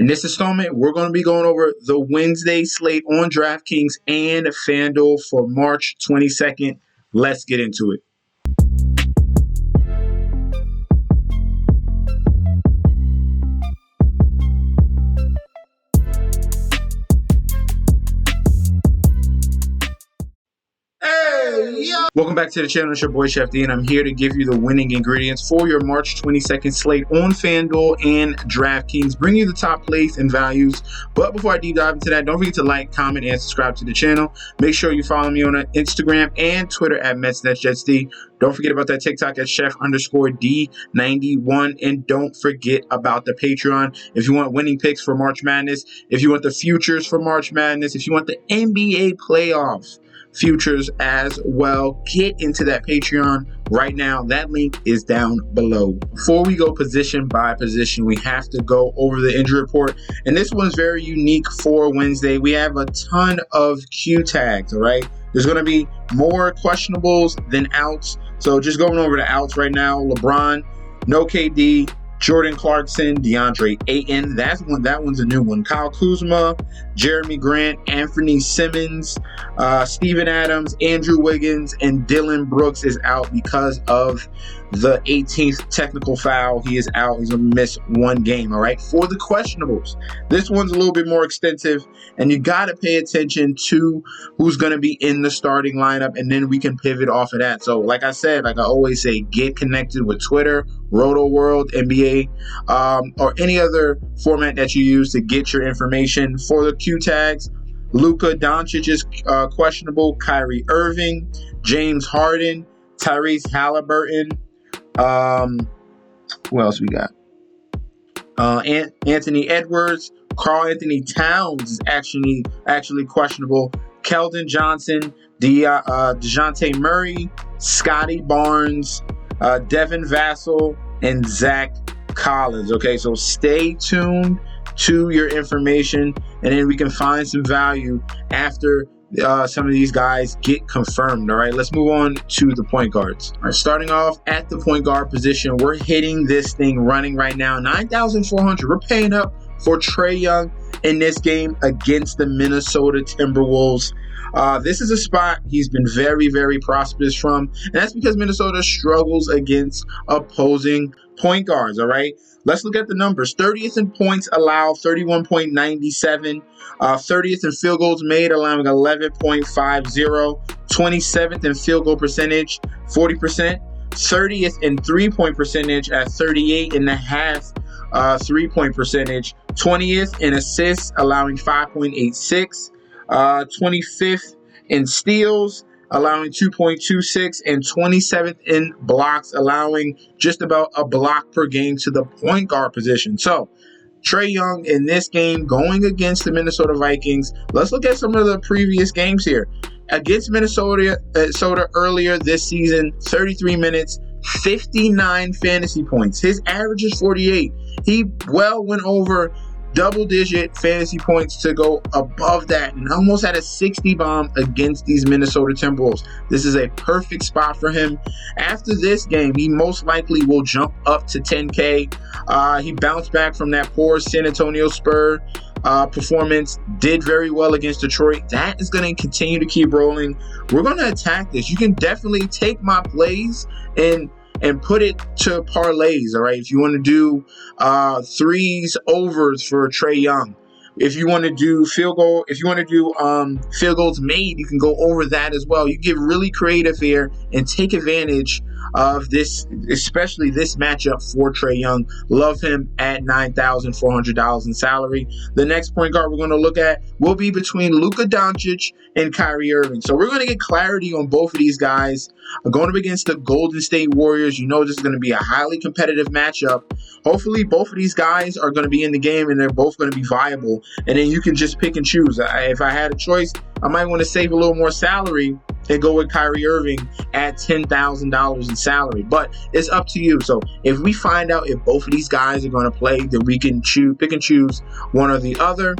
In this installment, we're going to be going over the Wednesday slate on DraftKings and FanDuel for March 22nd. Let's get into it. Welcome back to the channel. It's your boy Chef D, and I'm here to give you the winning ingredients for your March 22nd slate on FanDuel and DraftKings. Bring you the top plays and values. But before I deep dive into that, don't forget to like, comment, and subscribe to the channel. Make sure you follow me on Instagram and Twitter at MetsNetsJetsD. Don't forget about that TikTok at Chef_D91. And don't forget about the Patreon. If you want winning picks for March Madness, if you want the futures for March Madness, if you want the NBA playoffs futures as well, get into that Patreon right now. That link is down below. Before we go position by position, we have to go over the injury report, and this one's very unique for Wednesday. We have a ton of Q tags. All right, there's going to be more questionables than outs, so just going over the outs right now. LeBron, no KD. Jordan Clarkson, DeAndre Ayton, that one's a new one. Kyle Kuzma, Jeremy Grant, Anthony Simmons, Steven Adams, Andrew Wiggins, and Dylan Brooks is out because of the 18th technical foul. He is out. He's going to miss one game, all right? For the questionables, this one's a little bit more extensive, and you got to pay attention to who's going to be in the starting lineup, and then we can pivot off of that. So like I said, like I always say, get connected with Twitter, Roto World, NBA, or any other format that you use to get your information. For the Q tags, Luka Doncic is questionable, Kyrie Irving, James Harden, Tyrese Halliburton. Who else we got? Anthony Edwards, Karl Anthony Towns is actually questionable. Keldon Johnson, DeJounte Murray, Scotty Barnes, Devin Vassell, and Zach Collins. Okay, so stay tuned to your information, and then we can find some value after some of these guys get confirmed. All right, let's move on to the point guards. All right, starting off at the point guard position, we're hitting this thing running right now, 9,400. We're paying up for Trae Young in this game against the Minnesota Timberwolves. This is a spot he's been very, very prosperous from, and that's because Minnesota struggles against opposing point guards. All right, let's look at the numbers. 30th in points allowed, 31.97. 30th in field goals made, allowing 11.50. 27th in field goal percentage, 40%. 30th in three-point percentage at 38.5 three-point percentage. 20th in assists, allowing 5.86. 25th in steals, allowing 2.26, and 27th in blocks, allowing just about a block per game to the point guard position. So Trae Young in this game going against the Minnesota Vikings. Let's look at some of the previous games here. Against Minnesota earlier this season, 33 minutes, 59 fantasy points. His average is 48. He well went over double-digit fantasy points to go above that, and almost had a 60 bomb against these Minnesota Timberwolves. This is a perfect spot for him. After this game, he most likely will jump up to 10K. He bounced back from that poor San Antonio Spurs performance, did very well against Detroit. That is going to continue to keep rolling. We're going to attack this. You can definitely take my plays and put it to parlays. All right, if you want to do threes overs for Trae Young, if you want to do field goals made, you can go over that as well. You get really creative here and take advantage of this, especially this matchup for Trae Young. Love him at $9,400 in salary. The next point guard we're going to look at will be between Luka Doncic and Kyrie Irving. So we're going to get clarity on both of these guys. Going up against the Golden State Warriors, you know this is going to be a highly competitive matchup. Hopefully both of these guys are going to be in the game and they're both going to be viable. And then you can just pick and choose. If I had a choice, I might want to save a little more salary and go with Kyrie Irving at $10,000 in salary. But it's up to you. So if we find out if both of these guys are going to play, then we can pick and choose one or the other.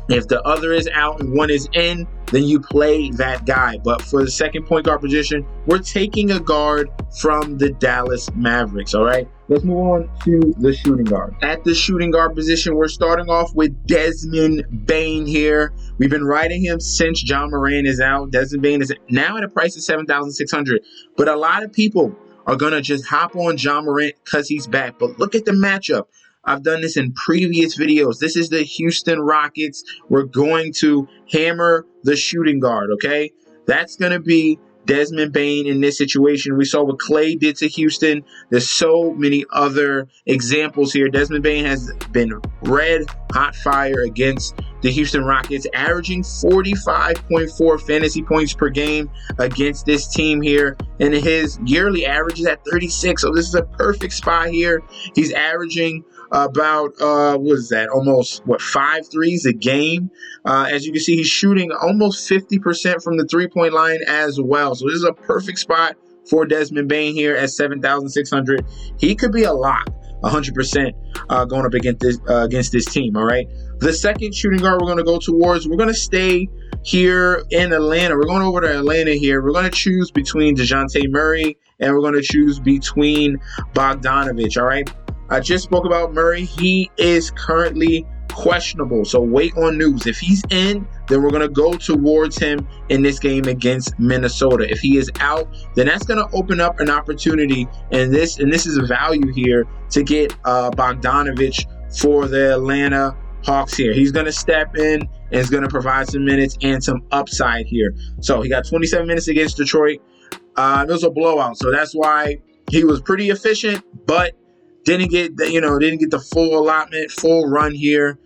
If the other is out and one is in, then you play that guy. But for the second point guard position, we're taking a guard from the Dallas Mavericks, all right? Let's move on to the shooting guard. At the shooting guard position, we're starting off with Desmond Bane here. We've been riding him since John Moran is out. Desmond Bane is now at a price of $7,600. But a lot of people are going to just hop on John Morant because he's back. But look at the matchup. I've done this in previous videos. This is the Houston Rockets. We're going to hammer the shooting guard, okay? That's going to be Desmond Bane in this situation. We saw what Clay did to Houston. There's so many other examples here. Desmond Bane has been red hot fire against the Houston Rockets, averaging 45.4 fantasy points per game against this team here. And his yearly average is at 36. So this is a perfect spot here. He's averaging about, almost 5 threes a game. As you can see, he's shooting almost 50% from the three-point line as well. So this is a perfect spot for Desmond Bane here at $7,600. He could be a lock, 100% going up against this team, all right? The second shooting guard we're going to go towards, we're going to stay here in Atlanta. We're going over to Atlanta here. We're going to choose between DeJounte Murray and we're going to choose between Bogdanovich, all right? I just spoke about Murray. He is currently questionable, so wait on news. If he's in, then we're going to go towards him in this game against Minnesota. If he is out, then that's going to open up an opportunity, and this is a value here to get Bogdanovich for the Atlanta Hawks here. He's going to step in and is going to provide some minutes and some upside here. So he got 27 minutes against Detroit. It was a blowout, so that's why he was pretty efficient, but didn't get the full allotment, full run here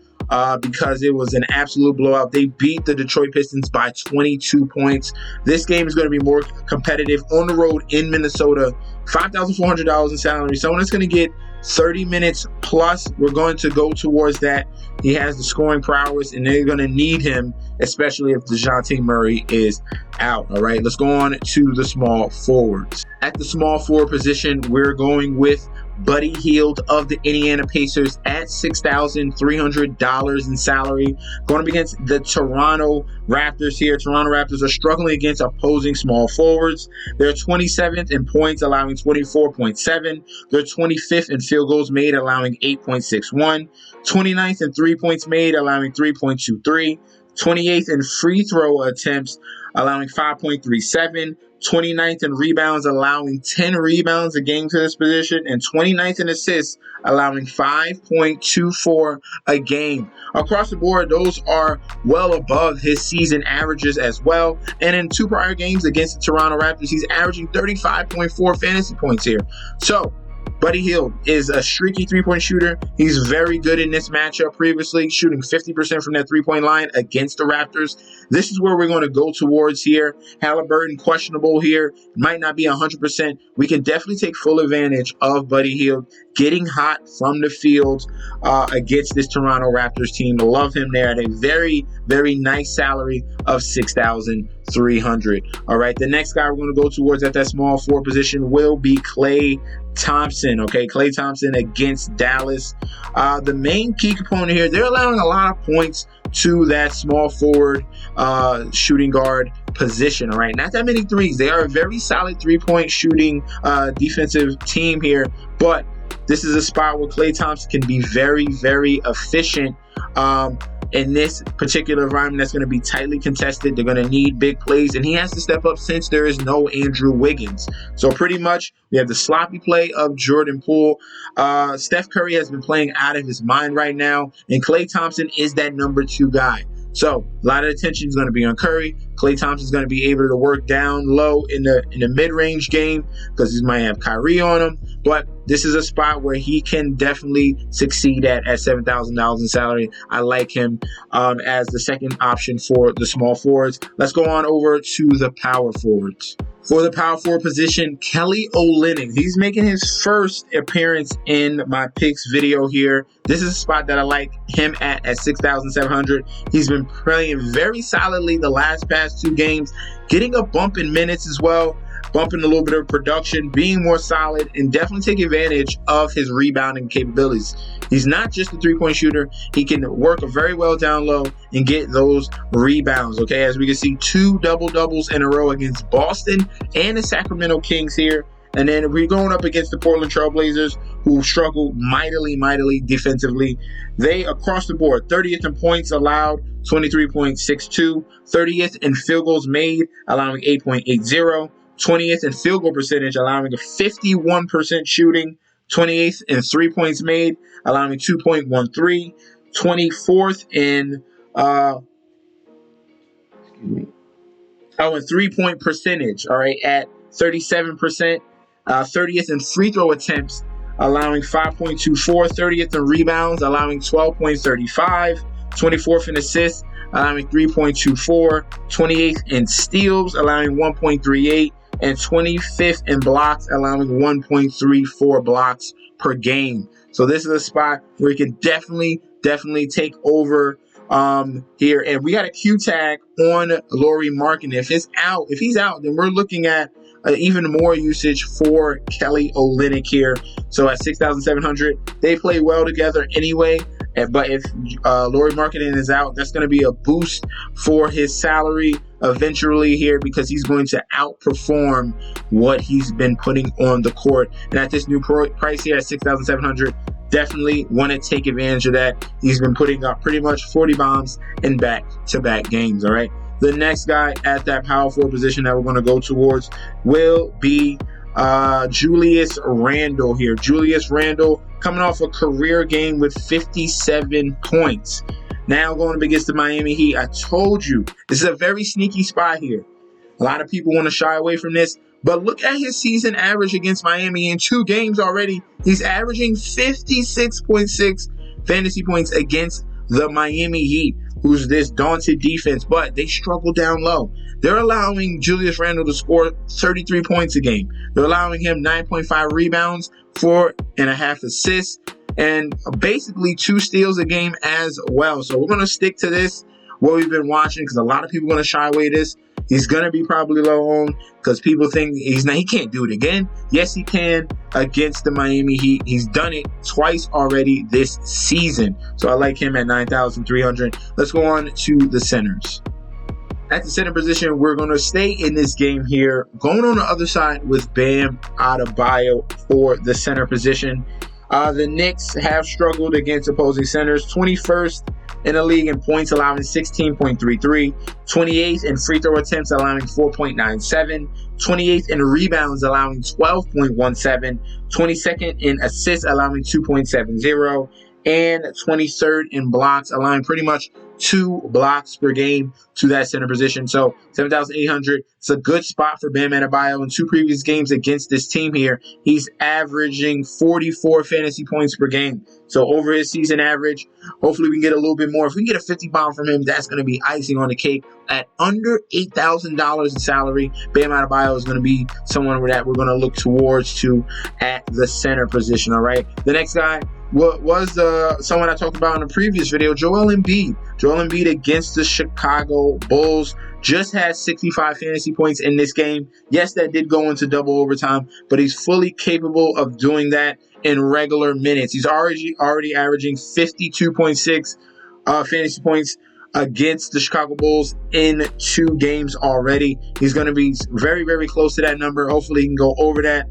because it was an absolute blowout. They beat the Detroit Pistons by 22 points. This game is going to be more competitive on the road in Minnesota. $5,400 in salary. Someone that's going to get 30 minutes plus. We're going to go towards that. He has the scoring prowess, and they're going to need him, especially if DeJounte Murray is out. All right, let's go on to the small forwards. At the small forward position, we're going with Buddy Hield of the Indiana Pacers at $6,300 in salary. Going up against the Toronto Raptors here. Toronto Raptors are struggling against opposing small forwards. They're 27th in points, allowing 24.7. They're 25th in field goals made, allowing 8.61. 29th in 3 points made, allowing 3.23. 28th in free throw attempts, allowing 5.37. 29th in rebounds, allowing 10 rebounds a game to this position, and 29th in assists, allowing 5.24 a game. Across the board, those are well above his season averages as well. And in 2 prior games against the Toronto Raptors, he's averaging 35.4 fantasy points here. So Buddy Hield is a streaky three-point shooter. He's very good in this matchup previously, shooting 50% from that three-point line against the Raptors. This is where we're going to go towards here. Halliburton, questionable here. Might not be 100%. We can definitely take full advantage of Buddy Hield getting hot from the field against this Toronto Raptors team. Love him there at a very, very nice salary of $6,300. All right, the next guy we're going to go towards at that small forward position will be Klay Thompson. Okay, Klay Thompson against Dallas. The main key component here, they're allowing a lot of points to that small forward shooting guard position. All right, not that many threes. They are a very solid three-point shooting defensive team here, but this is a spot where Klay Thompson can be very, very efficient in this particular environment that's going to be tightly contested. They're going to need big plays, and he has to step up since there is no Andrew Wiggins. So pretty much we have the sloppy play of Jordan Poole. Steph Curry has been playing out of his mind right now, and Klay Thompson is that number 2 guy. So a lot of attention is going to be on Curry. Klay Thompson is going to be able to work down low in the mid-range game because he might have Kyrie on him. But this is a spot where he can definitely succeed at $7,000 in salary. I like him as the second option for the small forwards. Let's go on over to the power forwards. For the power forward position, Kelly Olynyk. He's making his first appearance in my picks video here. This is a spot that I like him at $6,700. He's been playing very solidly the past 2 games, getting a bump in minutes as well. bumping a little bit of production, being more solid, and definitely take advantage of his rebounding capabilities. He's not just a three-point shooter. He can work very well down low and get those rebounds, okay? As we can see, 2 double-doubles in a row against Boston and the Sacramento Kings here. And then we're going up against the Portland Trail Blazers, who struggle mightily defensively. They, across the board, 30th in points allowed, 23.62. 30th in field goals made, allowing 8.80. 20th in field goal percentage, allowing a 51% shooting. 28th in 3 points made, allowing 2.13. 24th in in 3-point percentage, all right, at 37%. 30th in free throw attempts, allowing 5.24. 30th in rebounds, allowing 12.35. 24th in assists, allowing 3.24. 28th in steals, allowing 1.38. And 25th in blocks, allowing 1.34 blocks per game. So this is a spot where you can definitely take over here. And we got a Q tag on Lauri Markkanen. If he's out, then we're looking at even more usage for Kelly Olynyk here. So at 6,700, they play well together anyway. But if Lauri Markkanen is out, that's going to be a boost for his salary eventually here, because he's going to outperform what he's been putting on the court. And at this new price here at 6,700, definitely want to take advantage of that. He's been putting up pretty much 40 bombs in back-to-back games, all right? The next guy at that power forward position that we're going to go towards will be Julius Randle here. Julius Randle coming off a career game with 57 points. Now going up against the Miami Heat. I told you, this is a very sneaky spot here. A lot of people want to shy away from this, but look at his season average against Miami in 2 games already. He's averaging 56.6 fantasy points against the Miami Heat, who's this daunted defense, but they struggle down low. They're allowing Julius Randle to score 33 points a game. They're allowing him 9.5 rebounds, 4.5 assists, and basically 2 steals a game as well. So we're going to stick to this, what we've been watching, because a lot of people are going to shy away this. He's going to be probably low owned because people think he can't do it again. Yes, he can against the Miami Heat. He's done it twice already this season. So I like him at 9,300. Let's go on to the centers. At the center position, we're going to stay in this game here. Going on the other side with Bam Adebayo for the center position. The Knicks have struggled against opposing centers. 21st in the league in points, allowing 16.33. 28th in free throw attempts, allowing 4.97. 28th in rebounds, allowing 12.17. 22nd in assists, allowing 2.70. And 23rd in blocks, allowing pretty much 2 blocks per game to that center position. So 7,800. It's a good spot for Bam Adebayo. In 2 previous games against this team here, he's averaging 44 fantasy points per game. So over his season average, hopefully we can get a little bit more. If we can get a 50 bomb from him, that's going to be icing on the cake. At under $8,000 in salary, Bam Adebayo is going to be someone that we're going to look towards to at the center position, all right? The next guy was someone I talked about in a previous video, Joel Embiid. Joel Embiid against the Chicago Bulls just had 65 fantasy points in this game. Yes, that did go into double overtime, but he's fully capable of doing that in regular minutes. He's already averaging 52.6 fantasy points against the Chicago Bulls in 2 games already. He's going to be very, very close to that number. Hopefully he can go over that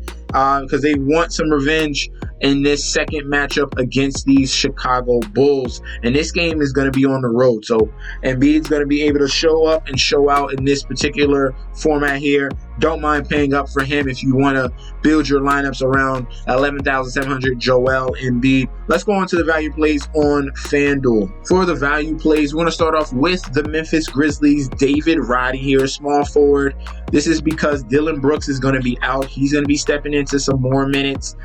because they want some revenge in this second matchup against these Chicago Bulls. And this game is going to be on the road. So Embiid's going to be able to show up and show out in this particular format here. Don't mind paying up for him if you want to build your lineups around 11,700 Joel Embiid. Let's go on to the value plays on FanDuel. For the value plays, we're going to start off with the Memphis Grizzlies. David Roddy here, small forward. This is because Dylan Brooks is going to be out. He's going to be stepping into some more minutes.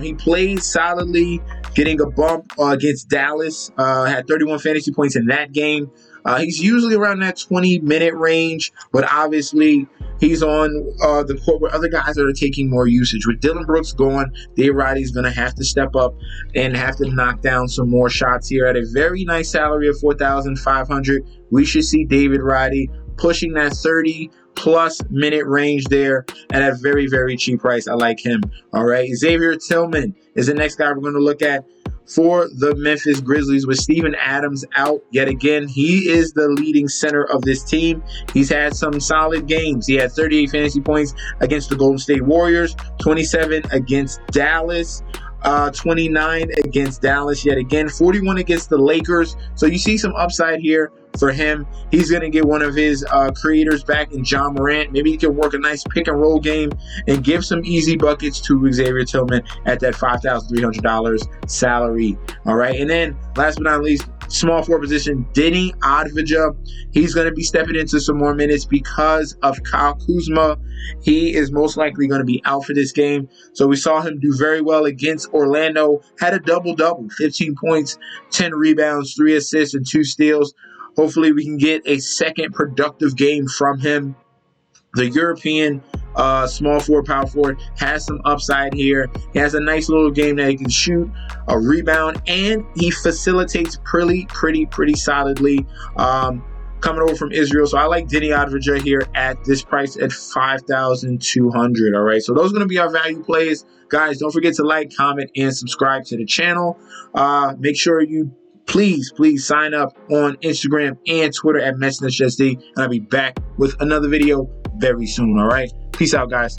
He played solidly, getting a bump against Dallas. Had 31 fantasy points in that game. He's usually around that 20-minute range, but obviously he's on the court where other guys are taking more usage. With Dylan Brooks gone, David Roddy's going to have to step up and have to knock down some more shots here. At a very nice salary of $4,500, we should see David Roddy pushing that 30 plus minute range there at a very, very cheap price. I like him. All right. Xavier Tillman is the next guy we're going to look at for the Memphis Grizzlies with Steven Adams out yet again. He is the leading center of this team. He's had some solid games. He had 38 fantasy points against the Golden State Warriors, 27 against Dallas, 29 against Dallas yet again, 41 against the Lakers. So you see some upside here for him. He's going to get one of his creators back in John Morant. Maybe he can work a nice pick and roll game and give some easy buckets to Xavier Tillman at that $5,300 salary. All right. And then last but not least, small forward position, Deni Avdija. He's going to be stepping into some more minutes because of Kyle Kuzma. He is most likely going to be out for this game. So we saw him do very well against Orlando. Had a double-double, 15 points, 10 rebounds, 3 assists, and 2 steals. Hopefully we can get a second productive game from him. The European small forward, power forward has some upside here. He has a nice little game that he can shoot, a rebound, and he facilitates pretty solidly. Coming over from Israel. So I like Deni Avdija here at this price at $5,200. All right. So those are going to be our value plays. Guys, don't forget to like, comment, and subscribe to the channel. Make sure you please sign up on Instagram and Twitter at MetsNetJSD, and I'll be back with another video very soon. All right. Peace out, guys.